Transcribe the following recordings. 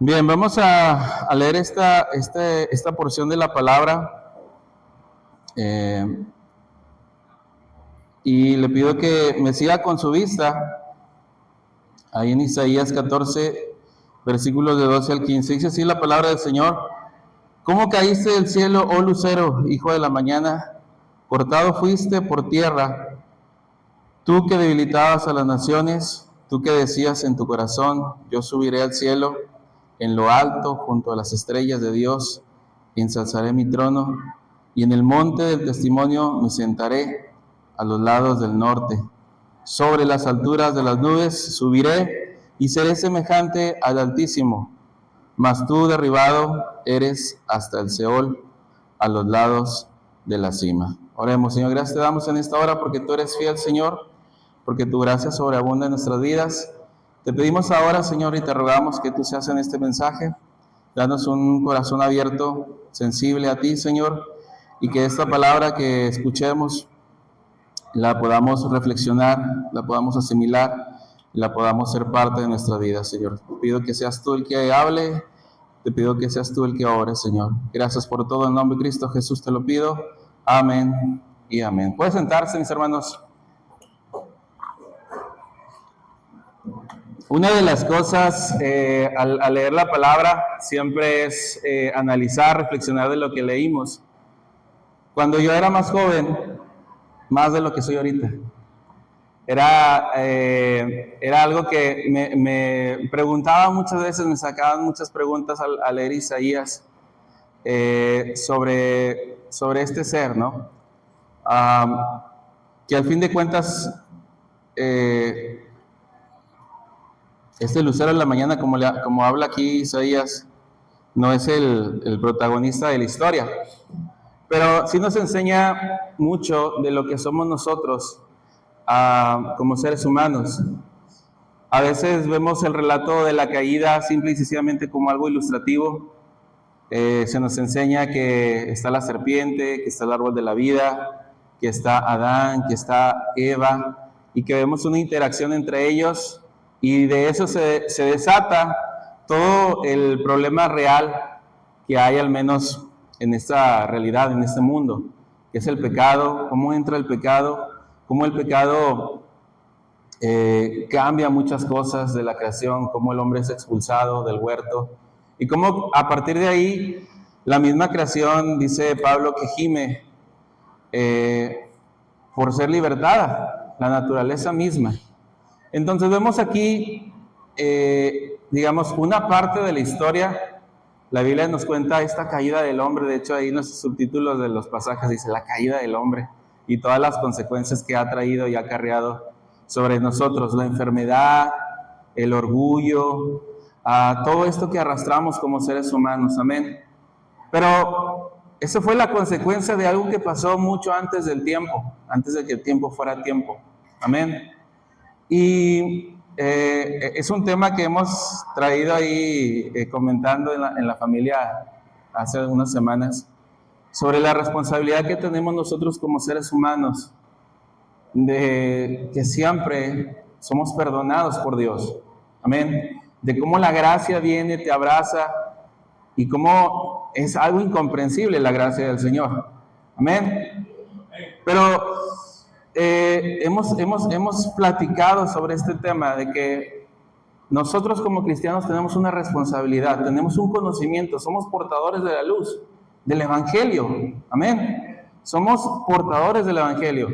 Bien, vamos a leer esta porción de la palabra eh, y le pido que me siga con su vista ahí en Isaías 14, versículos de 12 al 15. Dice así la palabra del Señor: ¿Cómo caíste del cielo, oh lucero, hijo de la mañana? Cortado fuiste por tierra, tú que debilitabas a las naciones, tú que decías en tu corazón: yo subiré al cielo, en lo alto, junto a las estrellas de Dios, ensalzaré mi trono, y en el monte del testimonio me sentaré, a los lados del norte. Sobre las alturas de las nubes subiré, y seré semejante al Altísimo. Mas tú, derribado, eres hasta el Seol, a los lados de la cima. Oremos. Señor, gracias te damos en esta hora porque tú eres fiel, Señor, porque tu gracia sobreabunda en nuestras vidas. Te pedimos ahora, Señor, y te rogamos que tú seas en este mensaje. Danos un corazón abierto, sensible a ti, Señor, y que esta palabra que escuchemos la podamos reflexionar, la podamos asimilar, la podamos ser parte de nuestra vida, Señor. Te pido que seas tú el que hable, te pido que seas tú el que ore, Señor. Gracias por todo, en nombre de Cristo Jesús te lo pido. Amén y amén. Pueden sentarse, mis hermanos. Una de las cosas al leer la palabra siempre es analizar, reflexionar de lo que leímos. Cuando yo era más joven, más de lo que soy ahorita, era algo que me preguntaba muchas veces, me sacaban muchas preguntas al leer Isaías sobre este ser, ¿no? Que al fin de cuentas, este lucero en la mañana, como habla aquí Isaías, no es el protagonista de la historia, pero sí nos enseña mucho de lo que somos nosotros como seres humanos. A veces vemos el relato de la caída simple y sencillamente como algo ilustrativo. Se nos enseña que está la serpiente, que está el árbol de la vida, que está Adán, que está Eva, y que vemos una interacción entre ellos, y de eso se desata todo el problema real que hay, al menos en esta realidad, en este mundo, que es el pecado, cómo entra el pecado, cómo el pecado cambia muchas cosas de la creación, cómo el hombre es expulsado del huerto, y cómo a partir de ahí la misma creación, dice Pablo, que gime por ser libertada, la naturaleza misma. Entonces vemos aquí, digamos, una parte de la historia. La Biblia nos cuenta esta caída del hombre. De hecho, ahí en los subtítulos de los pasajes dice la caída del hombre y todas las consecuencias que ha traído y ha acarreado sobre nosotros, la enfermedad, el orgullo, todo esto que arrastramos como seres humanos, amén. Pero eso fue la consecuencia de algo que pasó mucho antes del tiempo, antes de que el tiempo fuera tiempo, amén. Y es un tema que hemos traído ahí comentando en la familia hace unas semanas, sobre la responsabilidad que tenemos nosotros como seres humanos, de que siempre somos perdonados por Dios, amén, de cómo la gracia viene, te abraza, y cómo es algo incomprensible la gracia del Señor, amén. Pero hemos platicado sobre este tema de que nosotros como cristianos tenemos una responsabilidad, tenemos un conocimiento, somos portadores de la luz, del Evangelio, amén. Somos portadores del Evangelio.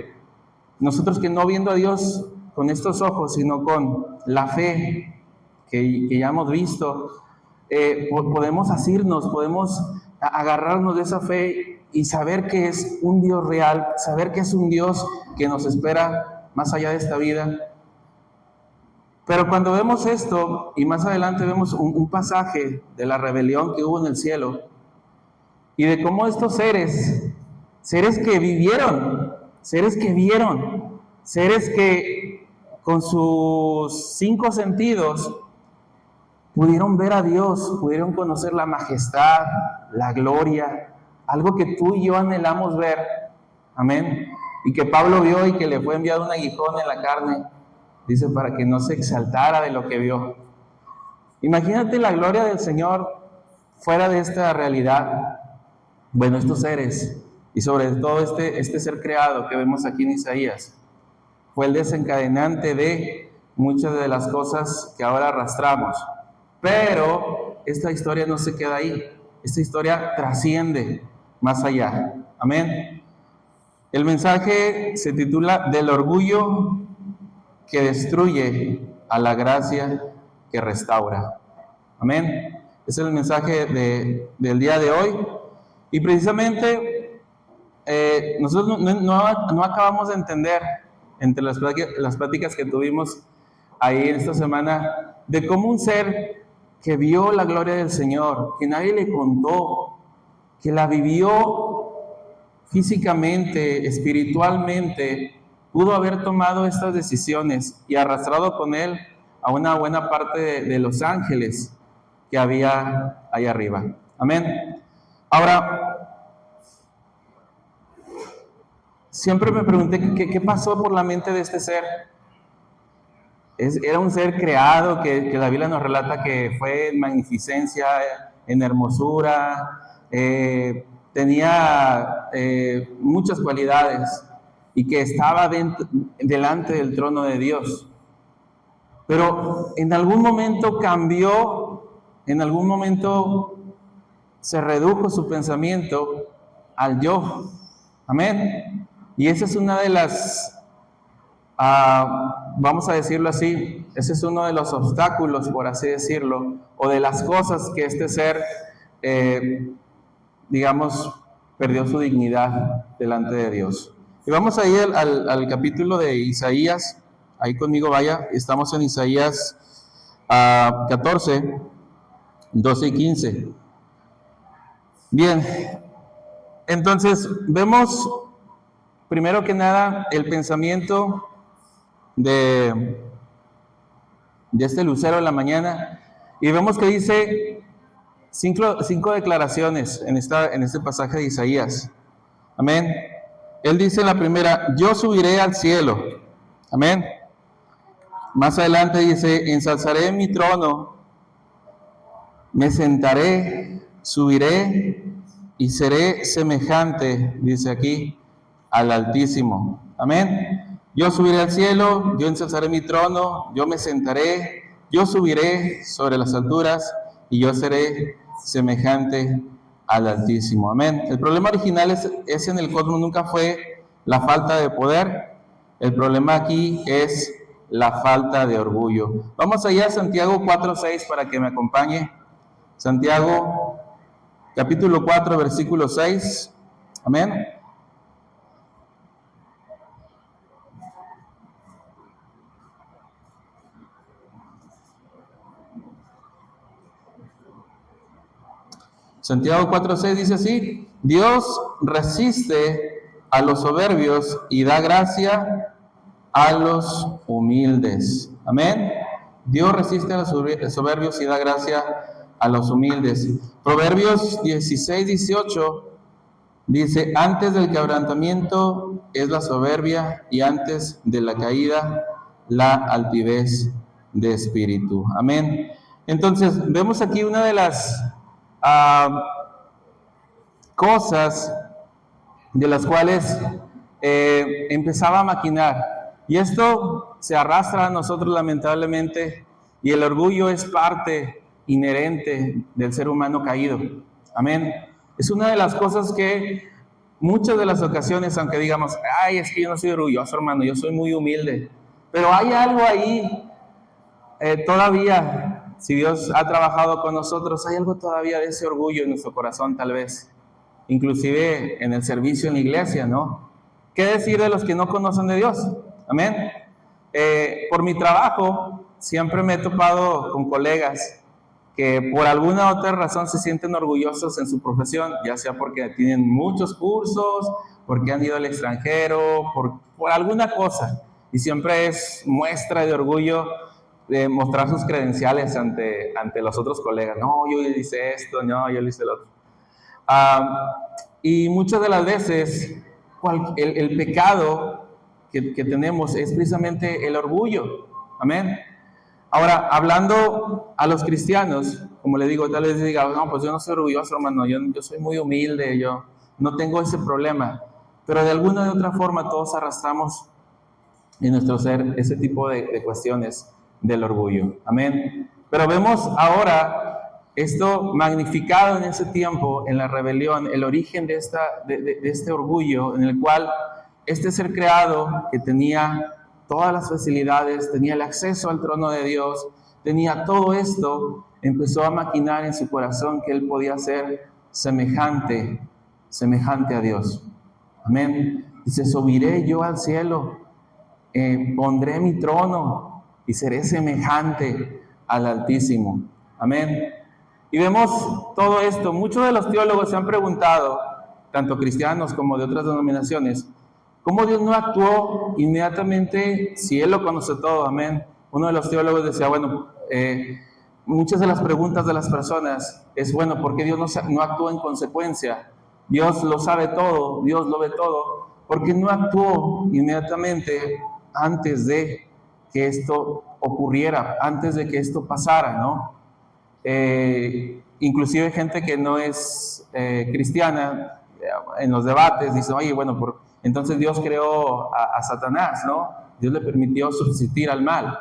Nosotros que no viendo a Dios con estos ojos, sino con la fe que ya hemos visto, podemos asirnos, podemos agarrarnos de esa fe y saber que es un Dios real, saber que es un Dios que nos espera más allá de esta vida. Pero cuando vemos esto, y más adelante vemos un pasaje de la rebelión que hubo en el cielo, y de cómo estos seres que vivieron, seres que vieron, seres que con sus 5 sentidos pudieron ver a Dios, pudieron conocer la majestad, la gloria, algo que tú y yo anhelamos ver, amén, y que Pablo vio y que le fue enviado un aguijón en la carne, dice, para que no se exaltara de lo que vio. Imagínate la gloria del Señor fuera de esta realidad. Bueno, estos seres, y sobre todo este ser creado que vemos aquí en Isaías, fue el desencadenante de muchas de las cosas que ahora arrastramos. Pero esta historia no se queda ahí. Esta historia trasciende más allá. Amén. El mensaje se titula Del orgullo que destruye a la gracia que restaura. Amén. Ese es el mensaje del día de hoy. Y precisamente nosotros no acabamos de entender entre las pláticas que tuvimos ahí en esta semana, de cómo un ser que vio la gloria del Señor, que nadie le contó, que la vivió físicamente, espiritualmente, pudo haber tomado estas decisiones y arrastrado con él a una buena parte de los ángeles que había ahí arriba. Amén. Ahora, siempre me pregunté qué pasó por la mente de este ser. Era un ser creado que la Biblia nos relata que fue en magnificencia, en hermosura, tenía muchas cualidades y que estaba delante del trono de Dios. Pero en algún momento cambió, en algún momento se redujo su pensamiento al yo. Amén. Y esa es una de las, vamos a decirlo así, ese es uno de los obstáculos, por así decirlo, o de las cosas que este ser, digamos, perdió su dignidad delante de Dios. Y vamos a ir al capítulo de Isaías, ahí conmigo vaya, estamos en Isaías 14, 12 y 15. Bien, entonces vemos primero que nada el pensamiento de este lucero en la mañana, y vemos que dice cinco declaraciones en este pasaje de Isaías. Amén. Él dice en la primera: yo subiré al cielo. Amén. Más adelante dice: ensalzaré mi trono, me sentaré, subiré y seré semejante, dice aquí, al Altísimo. Amén. Yo subiré al cielo, yo ensalzaré mi trono, yo me sentaré, yo subiré sobre las alturas y yo seré semejante al Altísimo. Amén. El problema original es en el cosmos, nunca fue la falta de poder. El problema aquí es la falta de orgullo. Vamos allá a Santiago 4:6 para que me acompañe. Santiago capítulo 4, versículo 6. Amén. Santiago 4:6 dice así: Dios resiste a los soberbios y da gracia a los humildes. Amén. Dios resiste a los soberbios y da gracia a los humildes. Proverbios 16:18 dice: antes del quebrantamiento es la soberbia y antes de la caída la altivez de espíritu. Amén. Entonces vemos aquí una de las cosas de las cuales empezaba a maquinar, y esto se arrastra a nosotros lamentablemente, y el orgullo es parte inherente del ser humano caído. Amén. Es una de las cosas que muchas de las ocasiones, aunque digamos: ay, es que yo no soy orgulloso, hermano, yo soy muy humilde, pero hay algo ahí todavía. Si Dios ha trabajado con nosotros, hay algo todavía de ese orgullo en nuestro corazón, tal vez. Inclusive en el servicio en la iglesia, ¿no? ¿Qué decir de los que no conocen de Dios? Amén. Por mi trabajo, siempre me he topado con colegas que por alguna otra razón se sienten orgullosos en su profesión, ya sea porque tienen muchos cursos, porque han ido al extranjero, por alguna cosa. Y siempre es muestra de orgullo de mostrar sus credenciales ante los otros colegas. No, yo hice esto, no, yo hice lo otro. Y muchas de las veces el pecado que tenemos es precisamente el orgullo. Amén. Ahora, hablando a los cristianos, como le digo, tal vez diga, no, pues yo no soy orgulloso, hermano, yo soy muy humilde, yo no tengo ese problema. Pero de alguna u otra forma todos arrastramos en nuestro ser ese tipo de cuestiones del orgullo. Amén. Pero vemos ahora esto magnificado en ese tiempo, en la rebelión, el origen de este orgullo, en el cual este ser creado que tenía todas las facilidades, tenía el acceso al trono de Dios, tenía todo esto, empezó a maquinar en su corazón que él podía ser semejante a Dios. Amén. Dice, subiré yo al cielo, pondré mi trono y seré semejante al Altísimo. Amén. Y vemos todo esto. Muchos de los teólogos se han preguntado, tanto cristianos como de otras denominaciones, ¿cómo Dios no actuó inmediatamente si Él lo conoce todo? Amén. Uno de los teólogos decía, bueno, muchas de las preguntas de las personas es, bueno, ¿por qué Dios no actuó en consecuencia? Dios lo sabe todo, Dios lo ve todo. ¿Por qué no actuó inmediatamente antes de que esto ocurriera, antes de que esto pasara, ¿no? Inclusive gente que no es cristiana, en los debates dice, oye, bueno, entonces Dios creó a Satanás, ¿no? Dios le permitió subsistir al mal.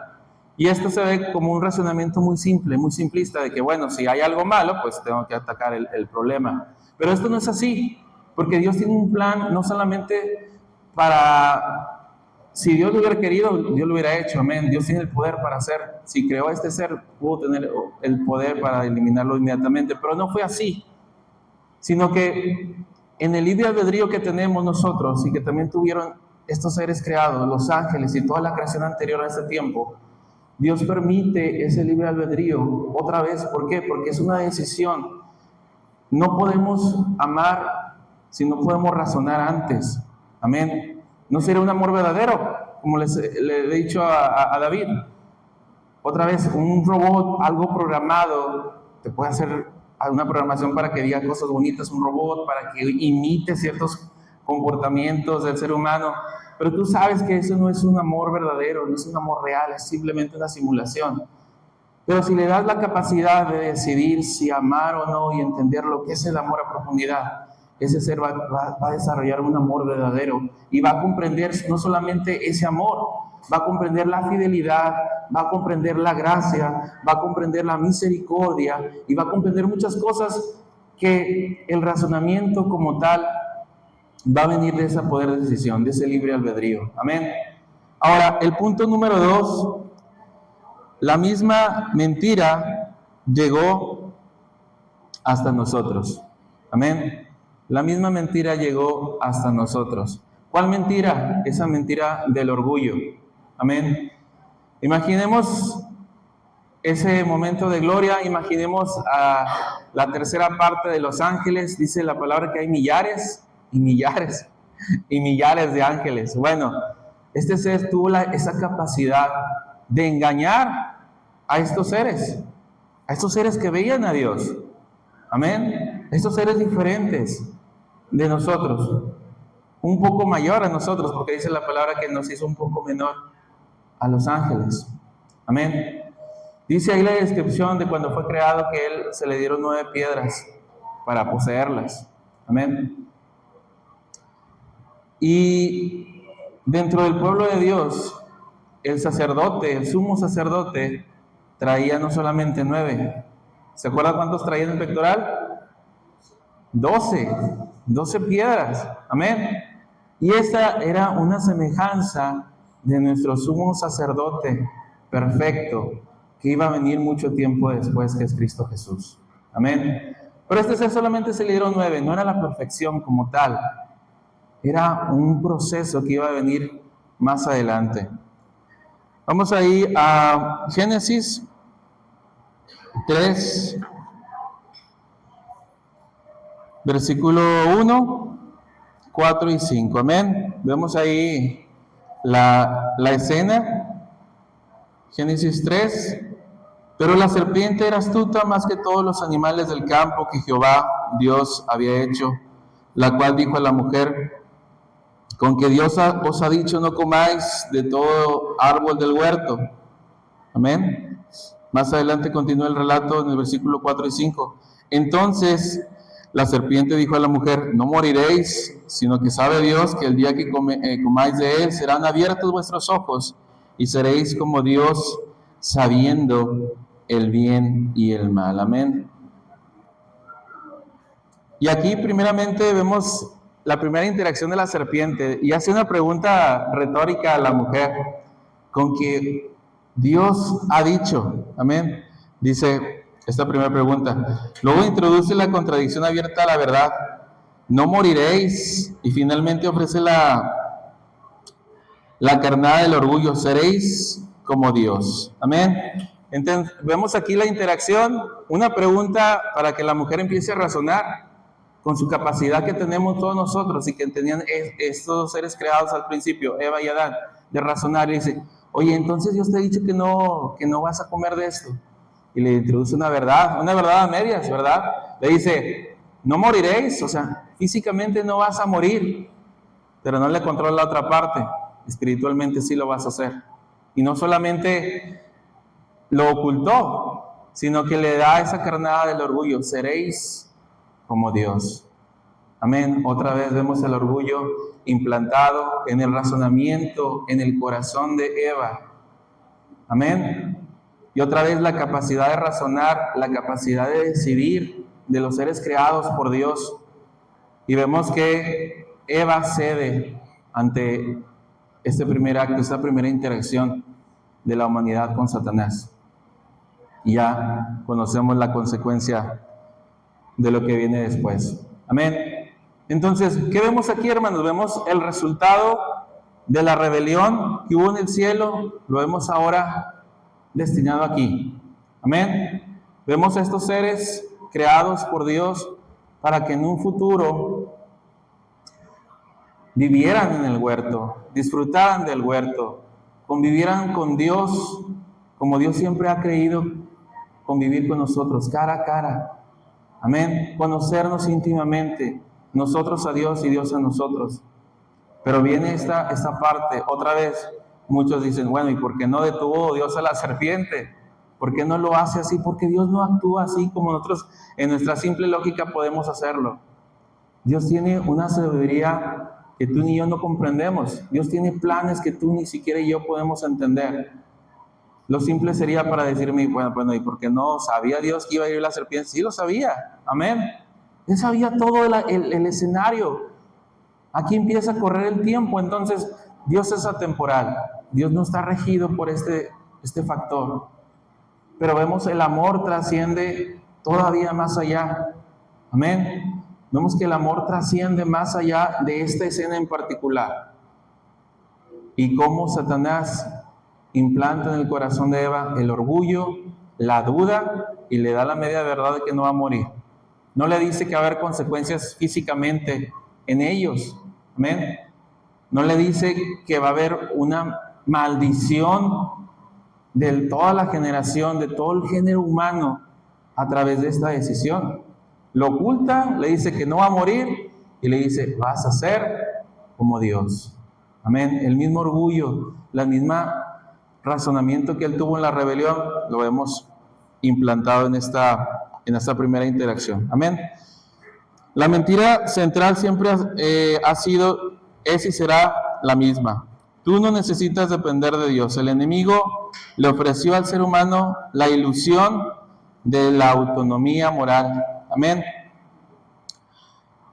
Y esto se ve como un razonamiento muy simple, muy simplista, de que, bueno, si hay algo malo, pues tengo que atacar el problema. Pero esto no es así, porque Dios tiene un plan no solamente para... Si Dios lo hubiera querido, Dios lo hubiera hecho, amén. Dios tiene el poder para hacer. Si creó a este ser, pudo tener el poder para eliminarlo inmediatamente, pero no fue así. Sino que en el libre albedrío que tenemos nosotros y que también tuvieron estos seres creados, los ángeles y toda la creación anterior a este tiempo, Dios permite ese libre albedrío otra vez. ¿Por qué? Porque es una decisión. No podemos amar si no podemos razonar antes. Amén. No sería un amor verdadero, como le he dicho a David. Otra vez, un robot, algo programado, te puede hacer una programación para que diga cosas bonitas, un robot para que imite ciertos comportamientos del ser humano, pero tú sabes que eso no es un amor verdadero, no es un amor real, es simplemente una simulación. Pero si le das la capacidad de decidir si amar o no y entender lo que es el amor a profundidad, ese ser va a desarrollar un amor verdadero y va a comprender no solamente ese amor, va a comprender la fidelidad, va a comprender la gracia, va a comprender la misericordia y va a comprender muchas cosas que el razonamiento como tal va a venir de ese poder de decisión, de ese libre albedrío. Amén. Ahora, el punto número 2, la misma mentira llegó hasta nosotros. Amén. La misma mentira llegó hasta nosotros. ¿Cuál mentira? Esa mentira del orgullo. Amén. Imaginemos ese momento de gloria, imaginemos a la tercera parte de los ángeles. Dice la palabra que hay millares y millares y millares de ángeles. Bueno, este ser tuvo esa capacidad de engañar a estos seres que veían a Dios. Amén. Estos seres diferentes de nosotros, un poco mayor a nosotros, porque dice la palabra que nos hizo un poco menor a los ángeles. Amén. Dice ahí la descripción de cuando fue creado que él se le dieron 9 piedras para poseerlas. Amén. Y dentro del pueblo de Dios, el sacerdote, el sumo sacerdote, traía no solamente 9. ¿Se acuerdan cuántos traía en el pectoral? 12 piedras. Amén. Y esta era una semejanza de nuestro sumo sacerdote perfecto, que iba a venir mucho tiempo después, que es Cristo Jesús. Amén. Pero este ser solamente se le dieron 9, no era la perfección como tal, era un proceso que iba a venir más adelante. Vamos ahí a Génesis 3, versículo 1, 4 y 5. Amén. Vemos ahí la escena. Génesis 3. Pero la serpiente era astuta más que todos los animales del campo que Jehová Dios había hecho, la cual dijo a la mujer: con que Dios os ha dicho, no comáis de todo árbol del huerto. Amén. Más adelante continúa el relato en el versículo 4 y 5. Entonces la serpiente dijo a la mujer: no moriréis, sino que sabe Dios que el día que comáis de él serán abiertos vuestros ojos y seréis como Dios, sabiendo el bien y el mal. Amén. Y aquí primeramente vemos la primera interacción de la serpiente y hace una pregunta retórica a la mujer con que Dios ha dicho. Amén. Dice esta primera pregunta. Luego introduce la contradicción abierta a la verdad. No moriréis. Y finalmente ofrece la carnada del orgullo. Seréis como Dios. Amén. Entonces vemos aquí la interacción. Una pregunta para que la mujer empiece a razonar con su capacidad que tenemos todos nosotros y que tenían estos dos seres creados al principio, Eva y Adán, de razonar. Y dice: oye, entonces Dios te ha dicho que no vas a comer de esto. Y le introduce una verdad a medias, ¿verdad? Le dice: no moriréis, o sea, físicamente no vas a morir, pero no le controla la otra parte, espiritualmente sí lo vas a hacer. Y no solamente lo ocultó, sino que le da esa carnada del orgullo: seréis como Dios. Amén. Otra vez vemos el orgullo implantado en el razonamiento, en el corazón de Eva. Amén. Y otra vez la capacidad de razonar, la capacidad de decidir de los seres creados por Dios. Y vemos que Eva cede ante este primer acto, esta primera interacción de la humanidad con Satanás. Y ya conocemos la consecuencia de lo que viene después. Amén. Entonces, ¿qué vemos aquí, hermanos? Vemos el resultado de la rebelión que hubo en el cielo, lo vemos ahora destinado aquí. Amén. Vemos a estos seres creados por Dios para que en un futuro vivieran en el huerto, disfrutaran del huerto, convivieran con Dios, como Dios siempre ha querido convivir con nosotros, cara a cara. Amén. Conocernos íntimamente, nosotros a Dios y Dios a nosotros. Pero viene esta parte, otra vez, muchos dicen: bueno, ¿y por qué no detuvo Dios a la serpiente? ¿Por qué no lo hace así? Porque Dios no actúa así como nosotros en nuestra simple lógica podemos hacerlo. Dios tiene una sabiduría que tú ni yo no comprendemos. Dios tiene planes que tú ni siquiera y yo podemos entender. Lo simple sería para decirme: bueno, ¿y por qué no? ¿Sabía Dios que iba a ir la serpiente? Sí, lo sabía. Amén. Él sabía todo el escenario. Aquí empieza a correr el tiempo. Entonces, Dios es atemporal. Dios no está regido por este factor. Pero vemos el amor trasciende todavía más allá. Amén. Vemos que el amor trasciende más allá de esta escena en particular. Y cómo Satanás implanta en el corazón de Eva el orgullo, la duda, y le da la media verdad de que no va a morir. No le dice que va a haber consecuencias físicamente en ellos. Amén. No le dice que va a haber una maldición de toda la generación, de todo el género humano a través de esta decisión. Lo oculta, le dice que no va a morir y le dice: vas a ser como Dios. Amén. El mismo orgullo, la misma razonamiento que él tuvo en la rebelión, lo vemos implantado en esta primera interacción. Amén. La mentira central siempre ha sido, es y será la misma. Tú no necesitas depender de Dios. El enemigo le ofreció al ser humano la ilusión de la autonomía moral. Amén.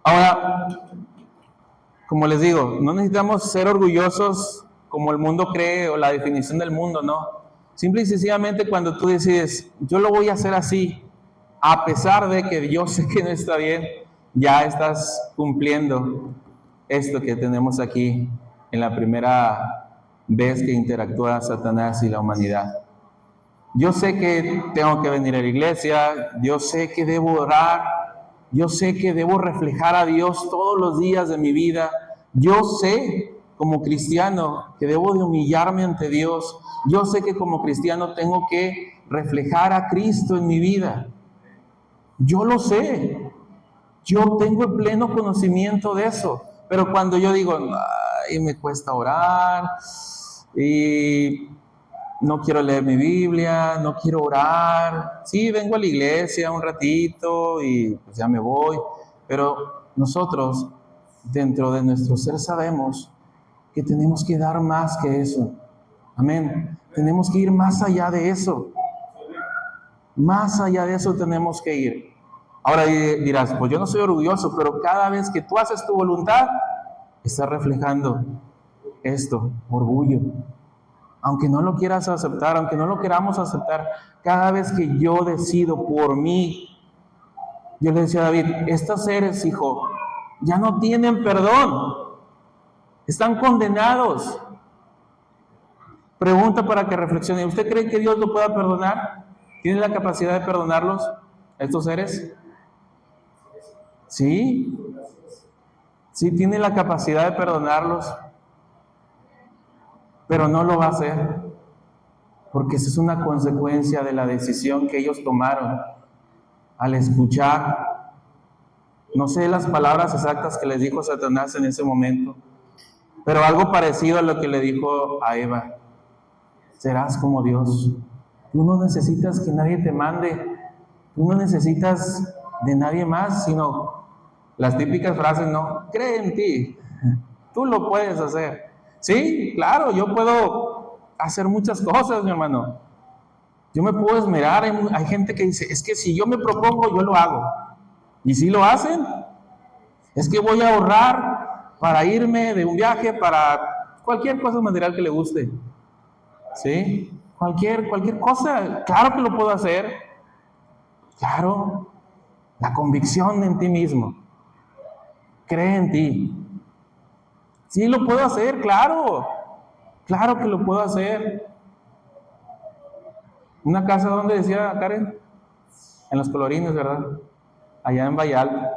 Ahora, como les digo, no necesitamos ser orgullosos como el mundo cree o la definición del mundo, no. Simple y sencillamente cuando tú decides: yo lo voy a hacer así, a pesar de que yo sé que no está bien, ya estás cumpliendo esto que tenemos aquí en la primera vez que interactúa Satanás y la humanidad. Yo sé que tengo que venir a la iglesia, yo sé que debo orar, yo sé que debo reflejar a Dios todos los días de mi vida, yo sé como cristiano que debo de humillarme ante Dios, yo sé que como cristiano tengo que reflejar a Cristo en mi vida. Yo lo sé, yo tengo el pleno conocimiento de eso, pero cuando yo digo: ay, me cuesta orar, y no quiero leer mi Biblia, no quiero orar. Sí, vengo a la iglesia un ratito y pues ya me voy. Pero nosotros, dentro de nuestro ser, sabemos que tenemos que dar más que eso. Amén. Tenemos que ir más allá de eso. Más allá de eso tenemos que ir. Ahora dirás, pues yo no soy orgulloso, pero cada vez que tú haces tu voluntad, estás reflejando esto, orgullo. Aunque no lo quieras aceptar, aunque no lo queramos aceptar, cada vez que yo decido por mí, yo le decía a David, estos seres, hijo, ya no tienen perdón, están condenados. Pregunta para que reflexione, ¿usted cree que Dios lo pueda perdonar? ¿Tiene la capacidad de perdonarlos, estos seres? Sí, sí tiene la capacidad de perdonarlos, pero no lo va a hacer, porque esa es una consecuencia de la decisión que ellos tomaron al escuchar. No sé las palabras exactas que les dijo Satanás en ese momento, pero algo parecido a lo que le dijo a Eva. Serás como Dios. Tú no necesitas que nadie te mande, tú no necesitas de nadie más, sino las típicas frases, ¿no? Cree en ti, tú lo puedes hacer. Sí, claro, yo puedo hacer muchas cosas, mi hermano. Yo me puedo esmerar, hay gente que dice, es que si yo me propongo, yo lo hago. ¿Y si lo hacen? Es que voy a ahorrar para irme de un viaje, para cualquier cosa material que le guste. ¿Sí? Cualquier cosa, claro que lo puedo hacer. Claro, la convicción en ti mismo. Cree en ti. Sí, lo puedo hacer, claro. Claro que lo puedo hacer. Una casa donde decía Karen, en Los Colorines, ¿verdad? Allá en Vallalta.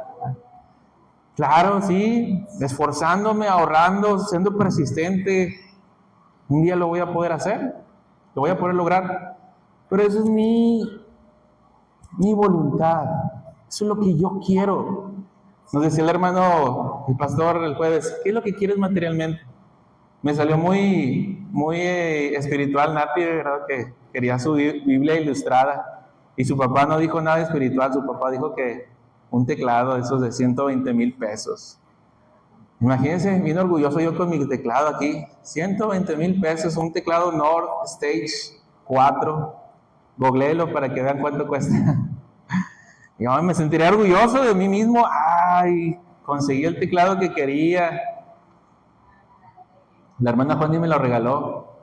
Claro, sí, esforzándome, ahorrando, siendo persistente. Un día lo voy a poder hacer, lo voy a poder lograr. Pero eso es mi voluntad. Eso es lo que yo quiero. Nos decía el hermano, el pastor, el jueves, ¿qué es lo que quieres materialmente? Me salió muy espiritual Nati, ¿verdad? Que quería su Biblia ilustrada. Y su papá no dijo nada espiritual, su papá dijo que un teclado de esos de 120,000 pesos. Imagínense, bien orgulloso yo con mi teclado aquí. 120,000 pesos, un teclado Nord Stage 4. Googleelo para que vean cuánto cuesta. Y yo me sentiría orgulloso de mí mismo. Ay, conseguí el teclado que quería. La hermana Juani me lo regaló.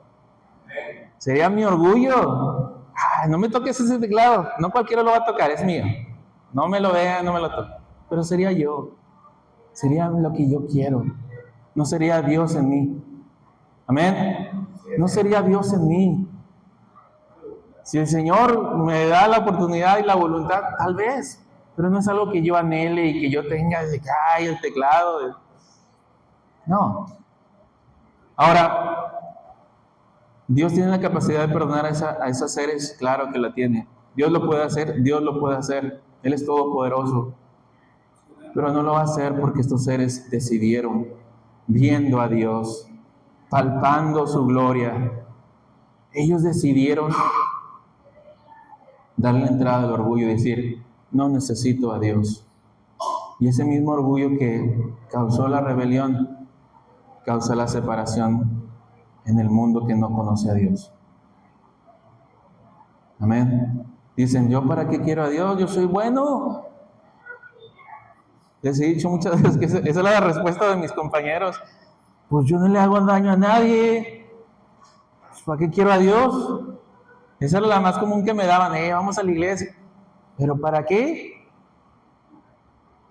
Sería mi orgullo. Ay, no me toques ese teclado. No cualquiera lo va a tocar, es mío. No me lo vean, no me lo toquen. Pero sería yo. Sería lo que yo quiero. No sería Dios en mí. Amén. No sería Dios en mí. Si el Señor me da la oportunidad y la voluntad, tal vez. Pero no es algo que yo anhele y que yo tenga de que ay, el teclado. No. Ahora, Dios tiene la capacidad de perdonar a esos seres, claro que la tiene. Dios lo puede hacer, Dios lo puede hacer. Él es todopoderoso. Pero no lo va a hacer porque estos seres decidieron, viendo a Dios, palpando su gloria. Ellos decidieron darle entrada al orgullo y decir, no necesito a Dios. Y ese mismo orgullo que causó la rebelión, causa la separación en el mundo que no conoce a Dios. Amén. Dicen, ¿yo para qué quiero a Dios? Yo soy bueno. Les he dicho muchas veces que esa es la respuesta de mis compañeros. Pues yo no le hago daño a nadie. Pues ¿para qué quiero a Dios? Esa era la más común que me daban. Vamos a la iglesia. ¿Pero para qué?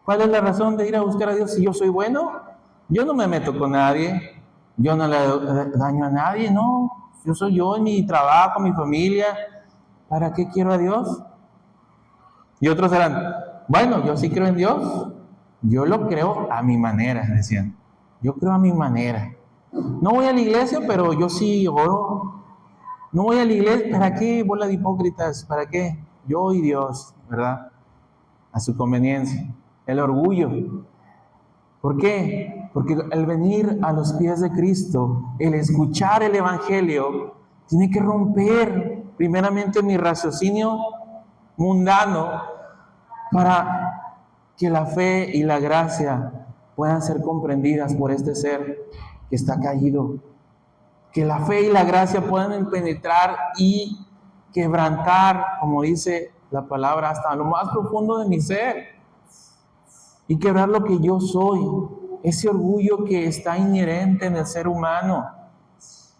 ¿Cuál es la razón de ir a buscar a Dios si yo soy bueno? Yo no me meto con nadie. Yo no le daño a nadie, no. Yo soy yo en mi trabajo, mi familia. ¿Para qué quiero a Dios? Y otros eran, bueno, yo sí creo en Dios. Yo lo creo a mi manera, decían. Yo creo a mi manera. No voy a la iglesia, pero yo sí oro. No voy a la iglesia, ¿para qué? Bola de hipócritas, ¿para qué? Yo y Dios, ¿verdad? A su conveniencia. El orgullo. ¿Por qué? Porque el venir a los pies de Cristo, el escuchar el Evangelio, Tiene que romper primeramente mi raciocinio mundano para que la fe y la gracia puedan ser comprendidas por este ser que está caído. Que la fe y la gracia puedan penetrar y quebrantar, como dice la palabra, hasta lo más profundo de mi ser. Y quebrar lo que yo soy, ese orgullo que está inherente en el ser humano.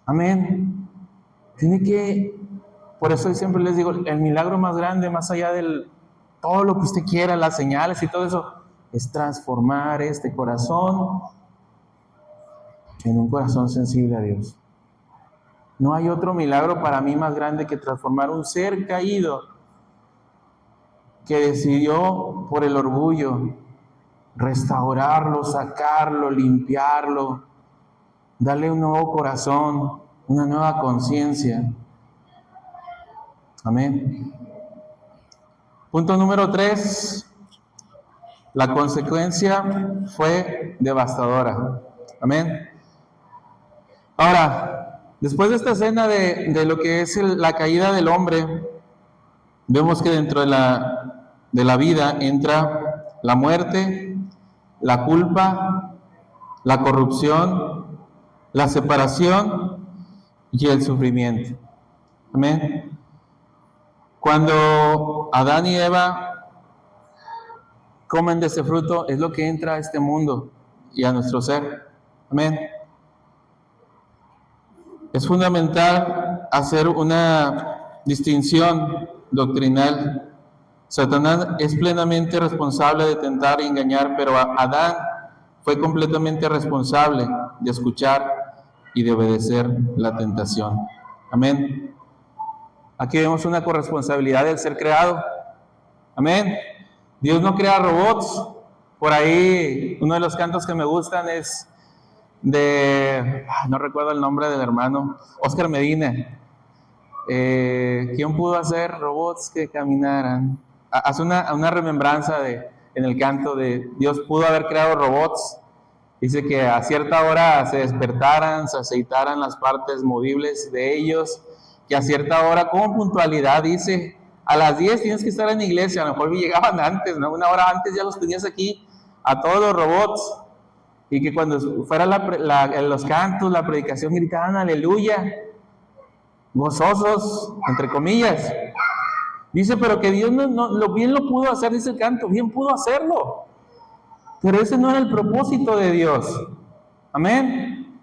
Amén. Tiene que, por eso siempre les digo, el milagro más grande, más allá de todo lo que usted quiera, las señales y todo eso, es transformar este corazón en un corazón sensible a Dios. No hay otro milagro para mí más grande que transformar un ser caído que decidió por el orgullo restaurarlo, sacarlo, limpiarlo, darle un nuevo corazón, una nueva conciencia. Amén. Punto número 3. La consecuencia fue devastadora. Amén. Ahora, después de esta escena de lo que es la caída del hombre, vemos que dentro de la vida entra la muerte, la culpa, la corrupción, la separación y el sufrimiento. Amén. Cuando Adán y Eva comen de ese fruto, es lo que entra a este mundo y a nuestro ser. Amén. Es fundamental hacer una distinción doctrinal. Satanás es plenamente responsable de tentar y engañar, pero Adán fue completamente responsable de escuchar y de obedecer la tentación. Amén. Aquí vemos una corresponsabilidad del ser creado. Amén. Dios no crea robots. Por ahí, uno de los cantos que me gustan es no recuerdo el nombre del hermano, Oscar Medina. ¿Quién pudo hacer robots que caminaran? Hace una remembranza en el canto de Dios pudo haber creado robots. Dice que a cierta hora se despertaran, se aceitaran las partes movibles de ellos, que a cierta hora, con puntualidad, dice, a las 10 tienes que estar en la iglesia. A lo mejor llegaban antes, ¿no? Una hora antes ya los tenías aquí, a todos los robots. Y que cuando fuera los cantos, la predicación, gritaban aleluya, gozosos, entre comillas. Dice, pero que Dios bien lo pudo hacer, dice el canto, bien pudo hacerlo. Pero ese no era el propósito de Dios. Amén.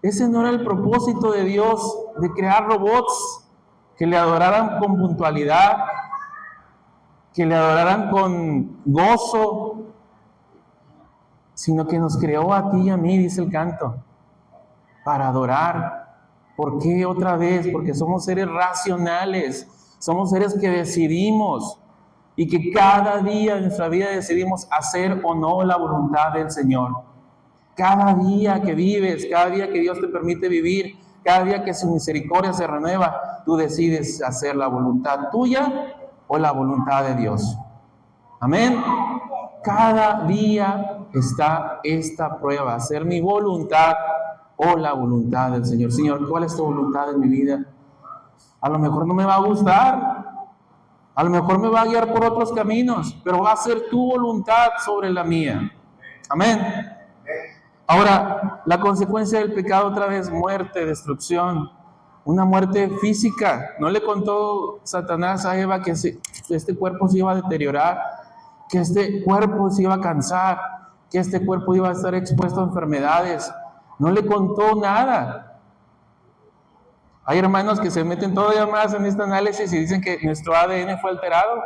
Ese no era el propósito de Dios, de crear robots que le adoraran con puntualidad, que le adoraran con gozo, sino que nos creó a ti y a mí, dice el canto, para adorar. ¿Por qué otra vez? Porque somos seres racionales, somos seres que decidimos y que cada día de nuestra vida decidimos hacer o no la voluntad del Señor. Cada día que vives, cada día que Dios te permite vivir, cada día que su misericordia se renueva, tú decides hacer la voluntad tuya o la voluntad de Dios. Amén. Cada día está esta prueba, hacer mi voluntad o la voluntad del Señor. Señor, ¿cuál es tu voluntad en mi vida? A lo mejor no me va a gustar, a lo mejor me va a guiar por otros caminos, pero va a ser tu voluntad sobre la mía. Amén. Ahora, la consecuencia del pecado otra vez, muerte, destrucción, una muerte física. No le contó Satanás a Eva que este cuerpo se iba a deteriorar, que este cuerpo se iba a cansar, que este cuerpo iba a estar expuesto a enfermedades. No le contó nada. Hay hermanos que se meten todavía más en este análisis y dicen que nuestro ADN fue alterado.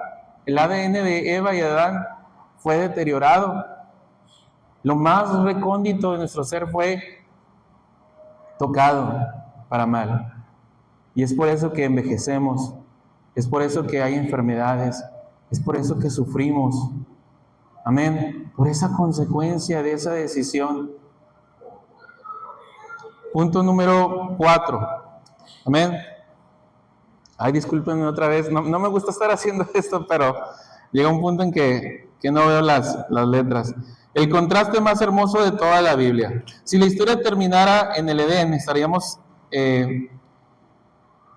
El ADN de Eva y Adán fue deteriorado. Lo más recóndito de nuestro ser fue tocado para mal. Y es por eso que envejecemos. Es por eso que hay enfermedades. Es por eso que sufrimos. Amén. Por esa consecuencia de esa decisión. Punto número 4. Amén. Ay, discúlpenme otra vez. No me gusta estar haciendo esto, pero llega un punto en que no veo las letras. El contraste más hermoso de toda la Biblia. Si la historia terminara en el Edén, estaríamos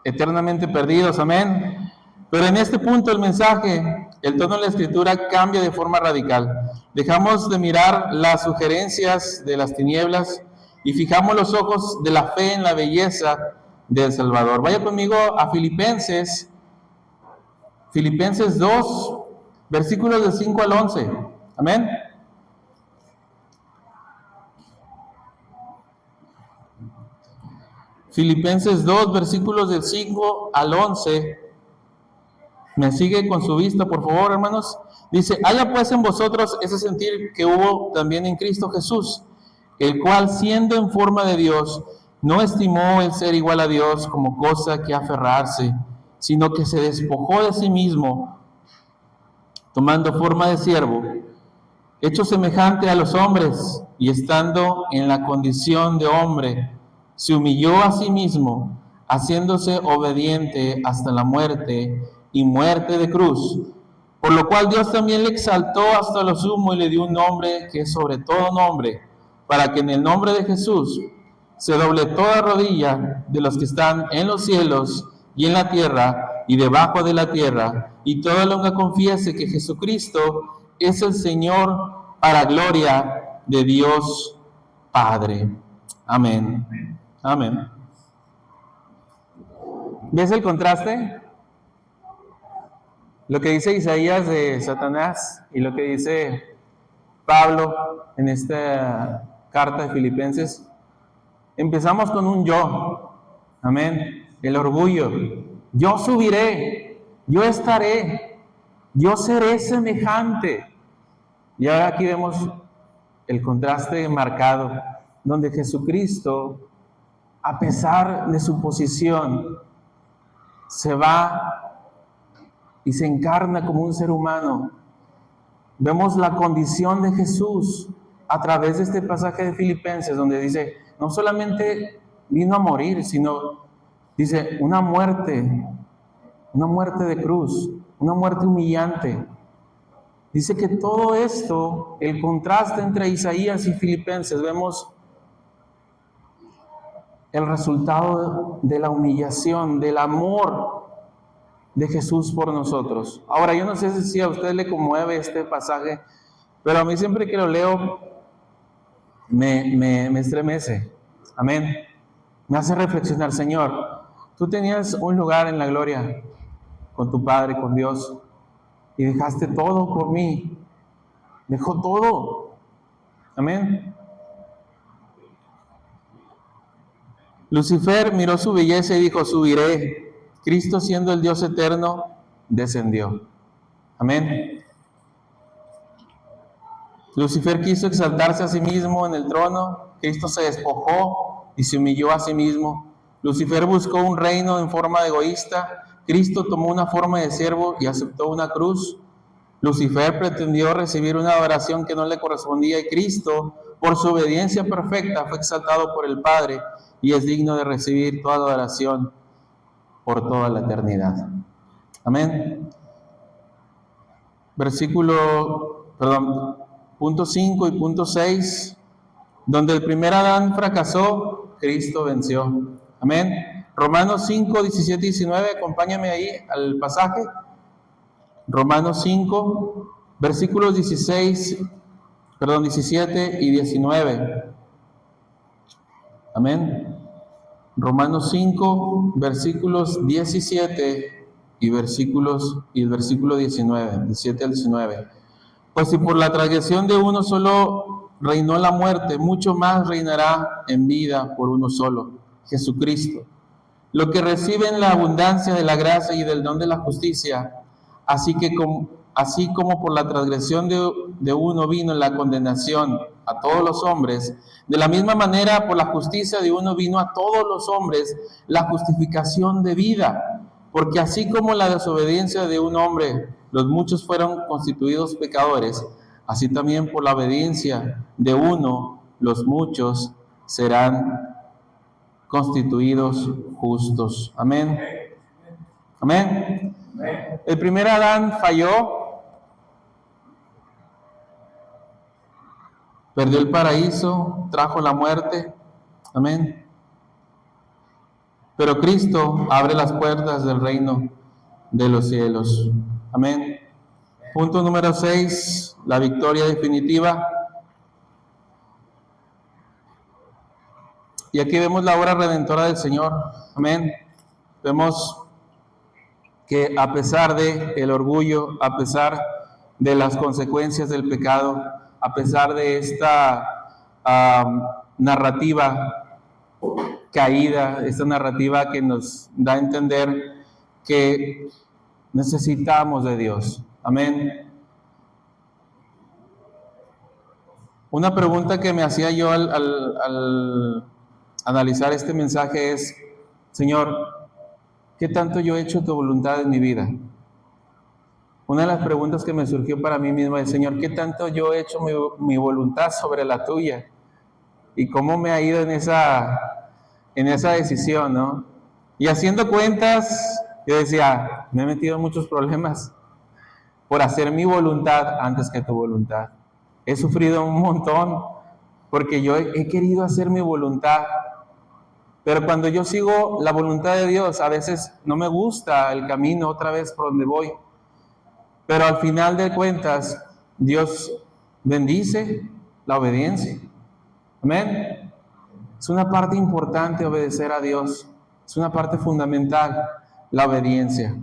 eternamente perdidos, amén. Pero en este punto el mensaje, el tono de la escritura cambia de forma radical. Dejamos de mirar las sugerencias de las tinieblas y fijamos los ojos de la fe en la belleza del Salvador. Vaya conmigo a Filipenses 2, versículos del 5 al 11. Amén. Filipenses 2, versículos del 5 al 11. Me sigue con su vista, por favor, hermanos. Dice, haya pues en vosotros ese sentir que hubo también en Cristo Jesús, el cual, siendo en forma de Dios, no estimó el ser igual a Dios como cosa que aferrarse, sino que se despojó de sí mismo, tomando forma de siervo, hecho semejante a los hombres, y estando en la condición de hombre, se humilló a sí mismo, haciéndose obediente hasta la muerte y muerte de cruz. Por lo cual Dios también le exaltó hasta lo sumo y le dio un nombre que es sobre todo nombre, para que en el nombre de Jesús se doble toda rodilla de los que están en los cielos y en la tierra y debajo de la tierra, y toda lengua confiese que Jesucristo es el Señor, para gloria de Dios Padre. Amén. Amén. ¿Ves el contraste? Lo que dice Isaías de Satanás y lo que dice Pablo en esta carta de Filipenses. Empezamos con un yo. Amén. El orgullo. Yo subiré, yo estaré, yo seré semejante. Y ahora aquí vemos el contraste marcado, donde Jesucristo, a pesar de su posición, se va y se encarna como un ser humano. Vemos la condición de Jesús a través de este pasaje de Filipenses, donde dice, no solamente vino a morir, sino, dice, una muerte de cruz, una muerte humillante. Dice que todo esto, el contraste entre Isaías y Filipenses, vemos el resultado de la humillación, del amor de Jesús por nosotros. Ahora, yo no sé si a usted le conmueve este pasaje, pero a mí siempre que lo leo me estremece. Amén. Me hace reflexionar, Señor, tú tenías un lugar en la gloria con tu Padre, con Dios, y dejaste todo por mí. Dejó todo. Amén. Lucifer miró su belleza y dijo, subiré. Cristo, siendo el Dios eterno, descendió. Amén. Lucifer quiso exaltarse a sí mismo en el trono. Cristo se despojó y se humilló a sí mismo. Lucifer buscó un reino en forma de egoísta. Cristo tomó una forma de siervo y aceptó una cruz. Lucifer pretendió recibir una adoración que no le correspondía y Cristo, por su obediencia perfecta, fue exaltado por el Padre y es digno de recibir toda adoración por toda la eternidad. Amén. Punto 5 y punto 6, donde el primer Adán fracasó, Cristo venció. Amén. Romanos 5, 17 y 19, acompáñame ahí al pasaje. Romanos 5, versículos 17 y 19. Amén. Romanos 5, versículos 17 y el versículo 19, 17 al 19. Pues si por la transgresión de uno solo reinó la muerte, mucho más reinará en vida por uno solo, Jesucristo. Lo que reciben la abundancia de la gracia y del don de la justicia, así como por la transgresión de uno vino la condenación a todos los hombres, de la misma manera por la justicia de uno vino a todos los hombres la justificación de vida. Porque así como la desobediencia de un hombre, los muchos fueron constituidos pecadores, así también por la obediencia de uno, los muchos serán constituidos justos. Amén. Amén. El primer Adán falló, perdió el paraíso, trajo la muerte. Amén. pero Cristo abre las puertas del reino de los cielos. Amén. Punto número 6, la victoria definitiva. Y aquí vemos la obra redentora del Señor. Amén. Vemos que a pesar de el orgullo, a pesar de las consecuencias del pecado, a pesar de esta narrativa caída, esta narrativa que nos da a entender que necesitamos de Dios. Amén. Una pregunta que me hacía yo al analizar este mensaje es: Señor, ¿qué tanto yo he hecho tu voluntad en mi vida? Una de las preguntas que me surgió para mí mismo es: Señor, ¿qué tanto yo he hecho mi voluntad sobre la tuya? ¿Y cómo me ha ido en esa decisión, no? Y haciendo cuentas, yo decía, me he metido en muchos problemas por hacer mi voluntad antes que tu voluntad. He sufrido un montón porque yo he querido hacer mi voluntad. Pero cuando yo sigo la voluntad de Dios, a veces no me gusta el camino otra vez por donde voy. Pero al final de cuentas, Dios bendice la obediencia. Amén. Es una parte importante obedecer a Dios. Es una parte fundamental, la obediencia.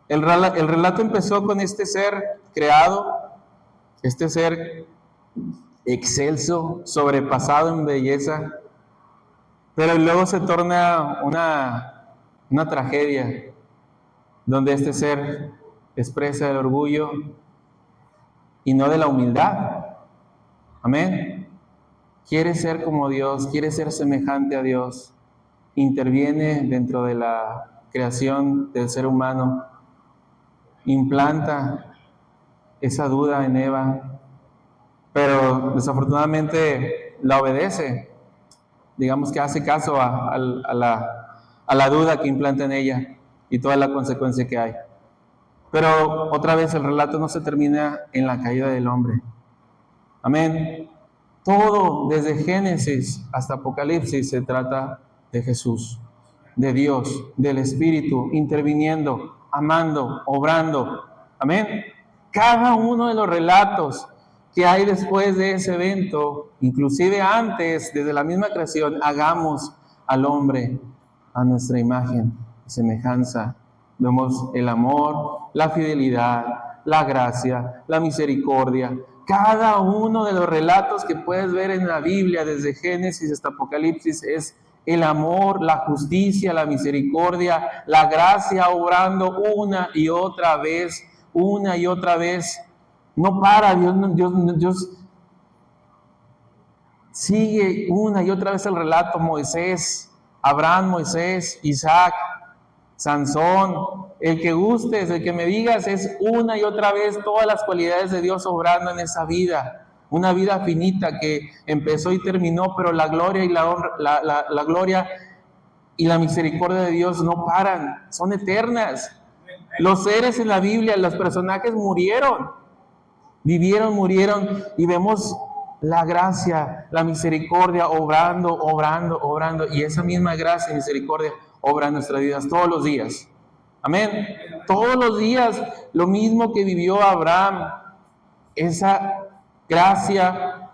El relato empezó con este ser creado, este ser excelso, sobrepasado en belleza, pero luego se torna una tragedia, donde este ser expresa el orgullo y no de la humildad. Amén. Quiere ser como Dios, quiere ser semejante a Dios. Interviene dentro de la creación del ser humano. Implanta esa duda en Eva, pero desafortunadamente la obedece. Digamos que hace caso a la duda que implanta en ella y toda la consecuencia que hay. Pero otra vez el relato no se termina en la caída del hombre. Amén. Todo, desde Génesis hasta Apocalipsis, se trata de Jesús, de Dios, del Espíritu, interviniendo, amando, obrando. Amén. Cada uno de los relatos que hay después de ese evento, inclusive antes, desde la misma creación, hagamos al hombre a nuestra imagen y semejanza. Vemos el amor, la fidelidad, la gracia, la misericordia. Cada uno de los relatos que puedes ver en la Biblia, desde Génesis hasta Apocalipsis, es el amor, la justicia, la misericordia, la gracia obrando una y otra vez, una y otra vez. No para, Dios sigue una y otra vez el relato. Moisés, Abraham, Moisés, Isaac, Sansón, el que gustes, el que me digas, es una y otra vez todas las cualidades de Dios obrando en esa vida. Una vida finita que empezó y terminó, pero la gloria y la honra, la gloria y la misericordia de Dios no paran, son eternas. Los seres en la Biblia, los personajes murieron, vivieron, murieron, y vemos la gracia, la misericordia obrando, y esa misma gracia y misericordia obra en nuestras vidas todos los días. Amén. Todos los días, lo mismo que vivió Abraham, esa gracia,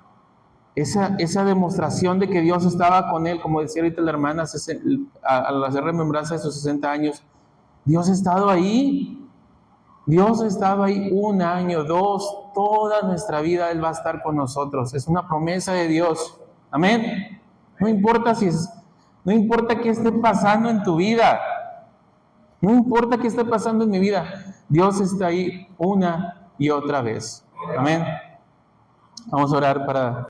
esa demostración de que Dios estaba con él, como decía ahorita la hermana, al hacer remembranza de sus 60 años, Dios ha estado ahí. Dios ha estado ahí 1 año, 2, toda nuestra vida Él va a estar con nosotros. Es una promesa de Dios. Amén. No importa qué esté pasando en tu vida. No importa qué esté pasando en mi vida. Dios está ahí una y otra vez. Amén. Vamos a orar para